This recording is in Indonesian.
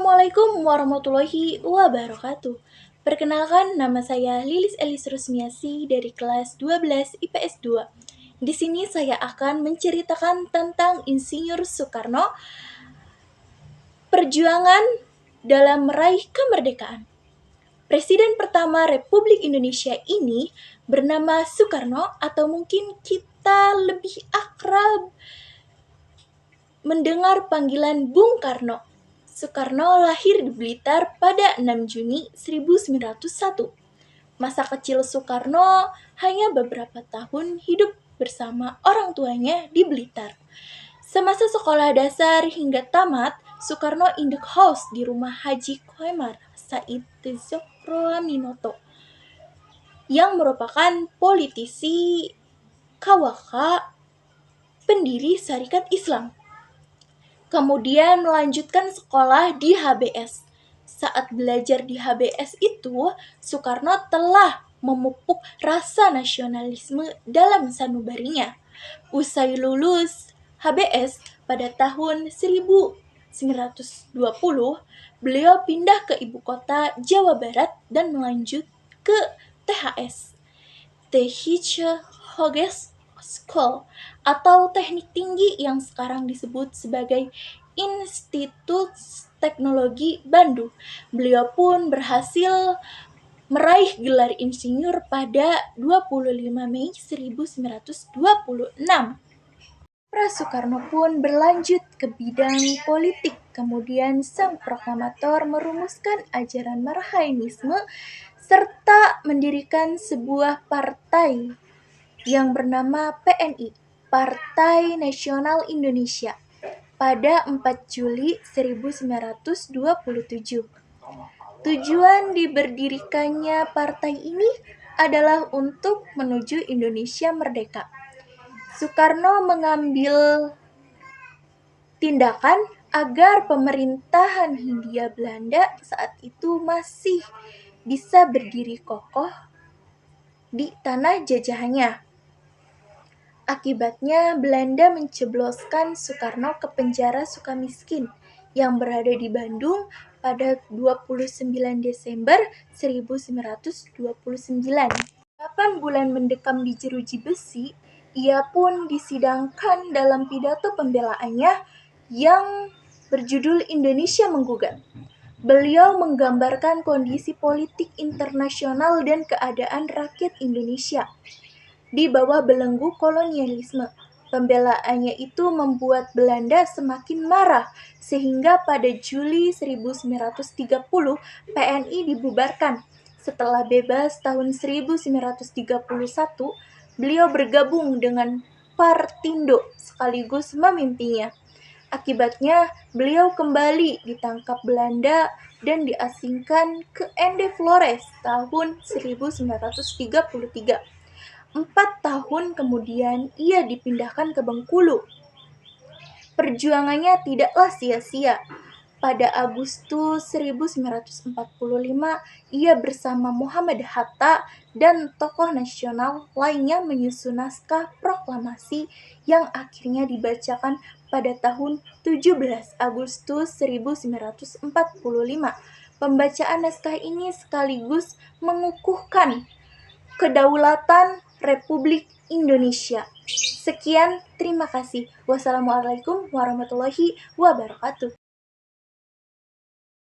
Assalamualaikum warahmatullahi wabarakatuh. Perkenalkan, nama saya Lilis Elis Rusmiasi dari kelas 12 IPS 2. Di sini saya akan menceritakan tentang Insinyur Soekarno, perjuangan dalam meraih kemerdekaan. Presiden pertama Republik Indonesia ini bernama Soekarno, atau mungkin kita lebih akrab mendengar panggilan Bung Karno. Soekarno lahir di Blitar pada 6 Juni 1901. Masa kecil Soekarno hanya beberapa tahun hidup bersama orang tuanya di Blitar. Semasa sekolah dasar hingga tamat, Soekarno induk haus di rumah Haji Khomar Said Zohro-Aminoto yang merupakan politisi KWK, pendiri Syarikat Islam. Kemudian melanjutkan sekolah di HBS. Saat belajar di HBS itu, Soekarno telah memupuk rasa nasionalisme dalam sanubarinya. Usai lulus HBS pada tahun 1920, beliau pindah ke ibu kota Jawa Barat dan melanjut ke THS, Technische Hogeschool, atau teknik tinggi yang sekarang disebut sebagai Institut Teknologi Bandung. Beliau pun berhasil meraih gelar insinyur pada 25 Mei 1926. Soekarno pun berlanjut ke bidang politik. Kemudian sang proklamator merumuskan ajaran Marhaenisme serta mendirikan sebuah partai yang bernama PNI, Partai Nasional Indonesia, pada 4 Juli 1927. Tujuan diberdirikannya partai ini adalah untuk menuju Indonesia merdeka. Soekarno mengambil tindakan agar pemerintahan Hindia Belanda saat itu masih bisa berdiri kokoh di tanah jajahannya. Akibatnya, Belanda mencebloskan Soekarno ke penjara Sukamiskin yang berada di Bandung pada 29 Desember 1929. 8 bulan mendekam di jeruji besi, ia pun disidangkan dalam pidato pembelaannya yang berjudul Indonesia Menggugat. Beliau menggambarkan kondisi politik internasional dan keadaan rakyat Indonesia di bawah belenggu kolonialisme. Pembelaannya itu membuat Belanda semakin marah, sehingga pada Juli 1930 PNI dibubarkan. Setelah bebas tahun 1931, beliau bergabung dengan Partindo sekaligus memimpinya. Akibatnya, beliau kembali ditangkap Belanda dan diasingkan ke Ende Flores tahun 1933. 4 tahun kemudian ia dipindahkan ke Bengkulu. Perjuangannya tidaklah sia-sia. Pada Agustus 1945, ia bersama Muhammad Hatta dan tokoh nasional lainnya menyusun naskah proklamasi yang akhirnya dibacakan pada tahun 17 Agustus 1945. Pembacaan naskah ini sekaligus mengukuhkan kedaulatan Republik Indonesia. Sekian, terima kasih. Wassalamualaikum warahmatullahi wabarakatuh.